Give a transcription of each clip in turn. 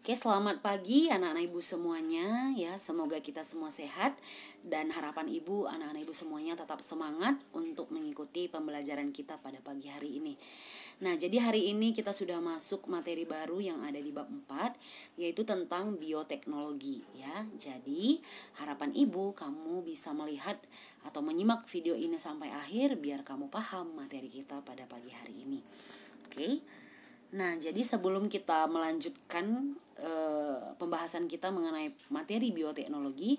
Oke, selamat pagi anak-anak ibu semuanya ya. Semoga kita semua sehat dan harapan ibu, anak-anak ibu semuanya tetap semangat untuk mengikuti pembelajaran kita pada pagi hari ini. Nah, jadi hari ini kita sudah masuk materi baru yang ada di bab 4, yaitu tentang bioteknologi ya. Jadi, harapan ibu kamu bisa melihat atau menyimak video ini sampai akhir biar kamu paham materi kita pada pagi hari ini. Oke. Nah, jadi sebelum kita melanjutkan pembahasan kita mengenai materi bioteknologi,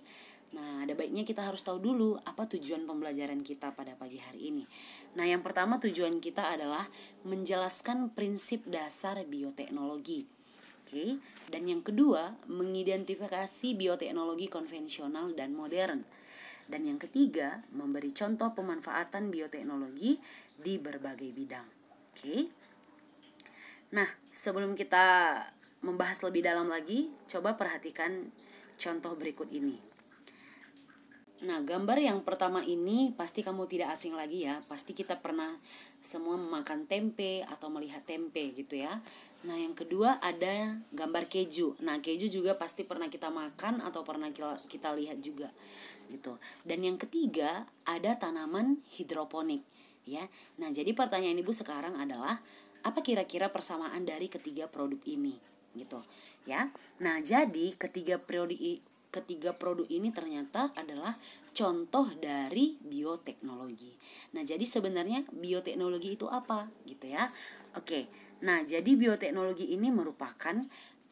nah ada baiknya kita harus tahu dulu apa tujuan pembelajaran kita pada pagi hari ini. Nah, yang pertama tujuan kita adalah menjelaskan prinsip dasar bioteknologi. Oke, dan yang kedua mengidentifikasi bioteknologi konvensional dan modern. Dan yang ketiga memberi contoh pemanfaatan bioteknologi di berbagai bidang. Oke. Nah, sebelum kita membahas lebih dalam lagi, coba perhatikan contoh berikut ini. Nah, gambar yang pertama ini pasti kamu tidak asing lagi ya. Pasti kita pernah semua memakan tempe atau melihat tempe gitu ya. Nah, yang kedua ada gambar keju. Nah, keju juga pasti pernah kita makan atau pernah kita lihat juga gitu. Dan yang ketiga ada tanaman hidroponik ya. Nah, jadi pertanyaan ibu sekarang adalah apa kira-kira persamaan dari ketiga produk ini gitu ya. Nah, jadi ketiga produk ini ternyata adalah contoh dari bioteknologi. Nah, jadi sebenarnya bioteknologi itu apa gitu ya. Oke. Nah, jadi bioteknologi ini merupakan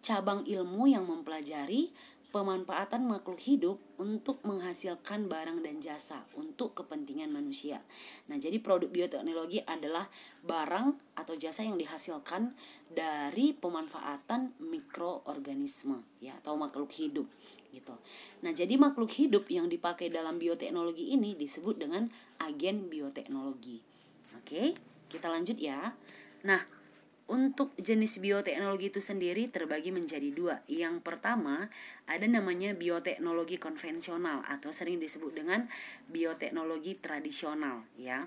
cabang ilmu yang mempelajari pemanfaatan makhluk hidup untuk menghasilkan barang dan jasa untuk kepentingan manusia. Nah, jadi produk bioteknologi adalah barang atau jasa yang dihasilkan dari pemanfaatan mikroorganisme ya atau makhluk hidup gitu. Nah, jadi makhluk hidup yang dipakai dalam bioteknologi ini disebut dengan agen bioteknologi. Oke, kita lanjut ya. Nah, untuk jenis bioteknologi itu sendiri terbagi menjadi dua. Yang pertama ada namanya bioteknologi konvensional atau sering disebut dengan bioteknologi tradisional ya.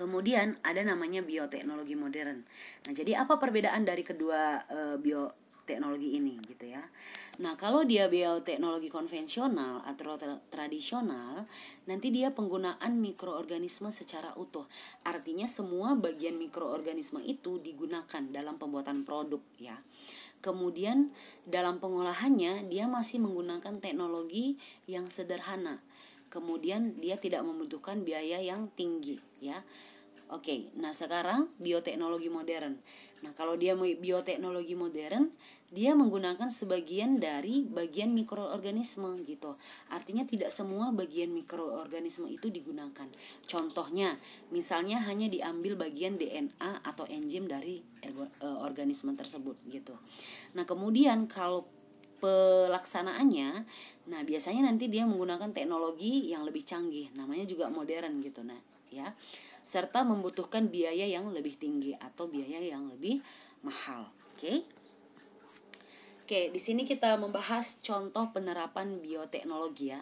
Kemudian ada namanya bioteknologi modern. Nah, jadi apa perbedaan dari kedua bioteknologi ini gitu ya. Nah, kalau dia bioteknologi konvensional atau tradisional, nanti dia penggunaan mikroorganisme secara utuh. Artinya semua bagian mikroorganisme itu digunakan dalam pembuatan produk ya. Kemudian dalam pengolahannya dia masih menggunakan teknologi yang sederhana. Kemudian dia tidak membutuhkan biaya yang tinggi ya. Oke, nah sekarang bioteknologi modern. Nah, kalau dia bioteknologi modern, dia menggunakan sebagian dari bagian mikroorganisme gitu. Artinya tidak semua bagian mikroorganisme itu digunakan. Contohnya, misalnya hanya diambil bagian DNA atau enzim dari organisme tersebut gitu. Nah, kemudian kalau pelaksanaannya, nah biasanya nanti dia menggunakan teknologi yang lebih canggih, namanya juga modern gitu. Nah, ya. Serta membutuhkan biaya yang lebih tinggi atau biaya yang lebih mahal. Oke. Oke, di sini kita membahas contoh penerapan bioteknologi ya.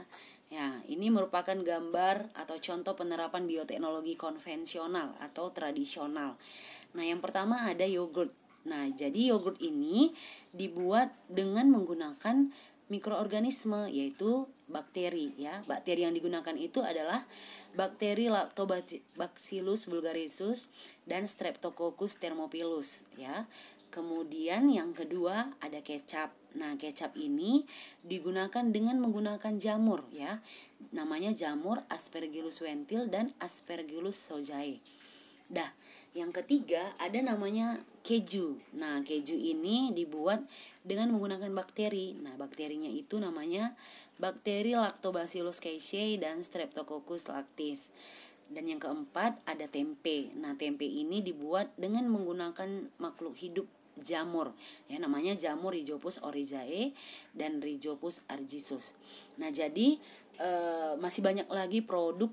Ya, ini merupakan gambar atau contoh penerapan bioteknologi konvensional atau tradisional. Nah, yang pertama ada yogurt. Nah, jadi yogurt ini dibuat dengan menggunakan mikroorganisme yaitu bakteri ya. Bakteri yang digunakan itu adalah bakteri Lactobacillus bulgarisus dan Streptococcus thermophilus ya. Kemudian yang kedua ada kecap. Nah, kecap ini digunakan dengan menggunakan jamur ya. Namanya jamur Aspergillus wentil dan Aspergillus shojae. Dah, yang ketiga ada namanya keju. Nah, keju ini dibuat dengan menggunakan bakteri. Nah, bakterinya itu namanya bakteri Lactobacillus casei dan Streptococcus lactis. Dan yang keempat ada tempe. Nah, tempe ini dibuat dengan menggunakan makhluk hidup jamur. Ya, namanya jamur Rhizopus oryzae dan Rhizopus argisus. Nah, jadi masih banyak lagi produk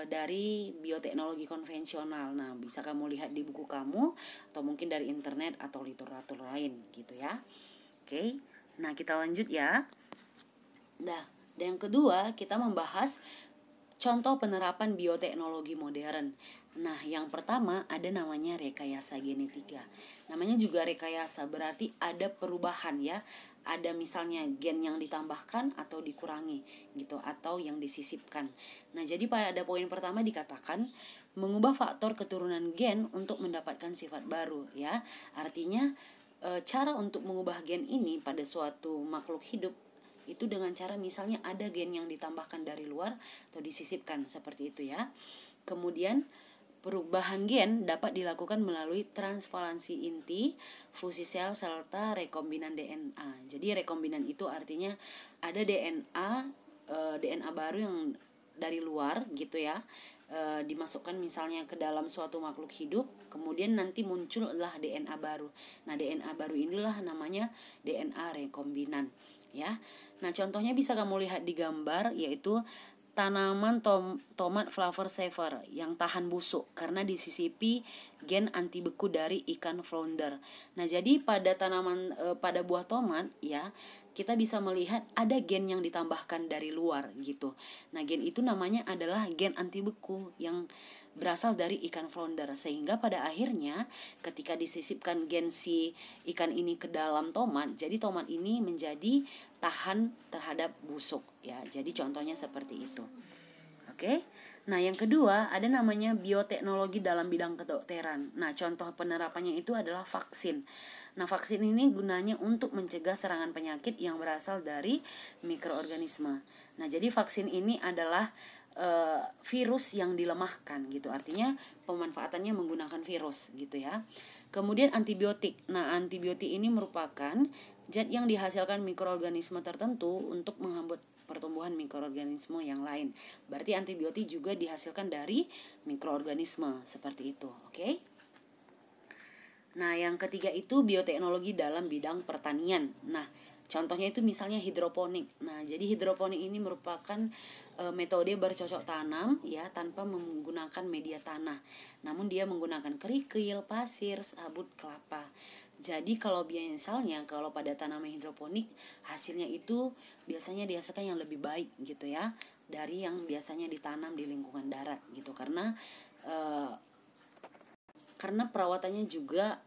dari bioteknologi konvensional. Nah, bisa kamu lihat di buku kamu atau mungkin dari internet atau literatur lain gitu ya. Oke. Nah, kita lanjut ya. Nah, dan yang kedua kita membahas contoh penerapan bioteknologi modern. Nah, yang pertama ada namanya rekayasa genetika. Namanya juga rekayasa, berarti ada perubahan ya. Ada misalnya gen yang ditambahkan atau dikurangi gitu, atau yang disisipkan. Nah, jadi pada poin pertama dikatakan mengubah faktor keturunan gen untuk mendapatkan sifat baru ya. Artinya cara untuk mengubah gen ini pada suatu makhluk hidup itu dengan cara misalnya ada gen yang ditambahkan dari luar atau disisipkan seperti itu ya. Kemudian perubahan gen dapat dilakukan melalui transparansi inti, fusi sel, serta rekombinan DNA. Jadi rekombinan itu artinya ada DNA baru yang dari luar gitu ya, dimasukkan misalnya ke dalam suatu makhluk hidup, kemudian nanti muncullah DNA baru. Nah, DNA baru inilah namanya DNA rekombinan ya. Nah, contohnya bisa kamu lihat di gambar, yaitu tanaman tomat flavor saver yang tahan busuk karena disisipi gen anti beku dari ikan flounder. Nah, jadi pada pada buah tomat ya, kita bisa melihat ada gen yang ditambahkan dari luar gitu. Nah, gen itu namanya adalah gen anti beku yang berasal dari ikan flounder, sehingga pada akhirnya ketika disisipkan gen si ikan ini ke dalam tomat, jadi tomat ini menjadi tahan terhadap busuk ya. Jadi contohnya seperti itu. Oke. Nah, yang kedua ada namanya bioteknologi dalam bidang kedokteran. Nah, contoh penerapannya itu adalah vaksin. Nah, vaksin ini gunanya untuk mencegah serangan penyakit yang berasal dari mikroorganisme. Nah, jadi vaksin ini adalah virus yang dilemahkan gitu. Artinya pemanfaatannya menggunakan virus gitu ya. Kemudian antibiotik. Nah, antibiotik ini merupakan zat yang dihasilkan mikroorganisme tertentu untuk menghambat pertumbuhan mikroorganisme yang lain. Berarti antibiotik juga dihasilkan dari mikroorganisme seperti itu, oke? Nah, yang ketiga itu bioteknologi dalam bidang pertanian. Nah, contohnya itu misalnya hidroponik. Nah, jadi hidroponik ini merupakan metode bercocok tanam ya tanpa menggunakan media tanah. Namun dia menggunakan kerikil, pasir, sabut kelapa. Jadi kalau misalnya kalau pada tanaman hidroponik hasilnya itu biasanya dihasilkan yang lebih baik gitu ya dari yang biasanya ditanam di lingkungan darat gitu, karena perawatannya juga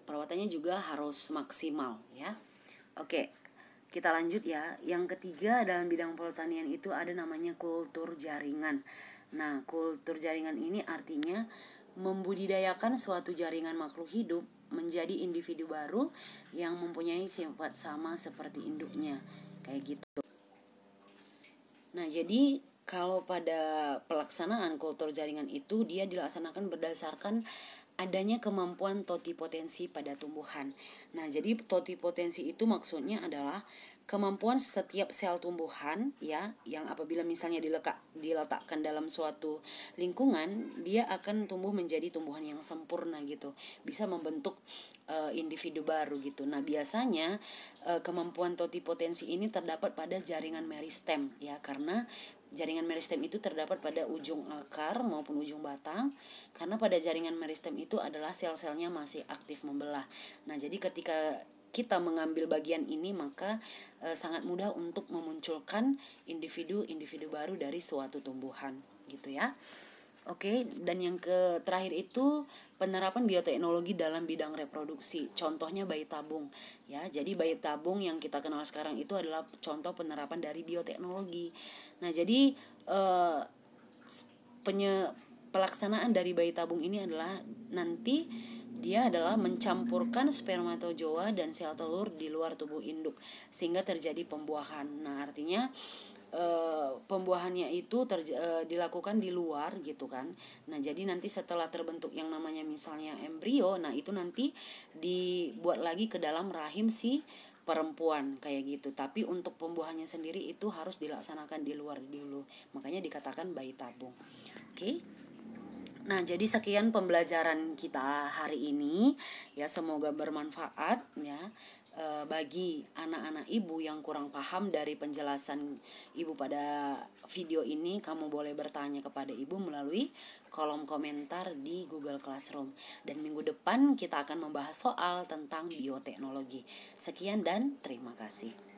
perawatannya juga harus maksimal ya. Oke, kita lanjut ya. Yang ketiga dalam bidang pertanian itu ada namanya kultur jaringan. Nah, kultur jaringan ini artinya membudidayakan suatu jaringan makhluk hidup menjadi individu baru yang mempunyai sifat sama seperti induknya, kayak gitu. Nah, jadi kalau pada pelaksanaan kultur jaringan itu dia dilaksanakan berdasarkan adanya kemampuan totipotensi pada tumbuhan. Nah, jadi totipotensi itu maksudnya adalah kemampuan setiap sel tumbuhan ya, yang apabila misalnya diletakkan dalam suatu lingkungan, dia akan tumbuh menjadi tumbuhan yang sempurna gitu, bisa membentuk individu baru gitu. Nah, biasanya kemampuan totipotensi ini terdapat pada jaringan meristem ya, karena jaringan meristem itu terdapat pada ujung akar maupun ujung batang, karena pada jaringan meristem itu adalah sel-selnya masih aktif membelah. Nah, jadi ketika kita mengambil bagian ini maka sangat mudah untuk memunculkan individu baru dari suatu tumbuhan gitu ya. Oke, dan yang terakhir itu penerapan bioteknologi dalam bidang reproduksi. Contohnya bayi tabung ya. Jadi bayi tabung yang kita kenal sekarang itu adalah contoh penerapan dari bioteknologi. Nah, jadi pelaksanaan dari bayi tabung ini adalah nanti dia adalah mencampurkan spermatozoa dan sel telur di luar tubuh induk sehingga terjadi pembuahan. Nah, artinya pembuahannya itu dilakukan di luar gitu kan. Nah, jadi nanti setelah terbentuk yang namanya misalnya embrio, nah itu nanti dibuat lagi ke dalam rahim si perempuan kayak gitu. Tapi untuk pembuahannya sendiri itu harus dilaksanakan di luar dulu. Makanya dikatakan bayi tabung. Oke. Nah, jadi sekian pembelajaran kita hari ini ya, semoga bermanfaat ya bagi anak-anak ibu yang kurang paham dari penjelasan ibu pada video ini. Kamu boleh bertanya kepada ibu melalui kolom komentar di Google Classroom, dan minggu depan kita akan membahas soal tentang bioteknologi. Sekian dan terima kasih.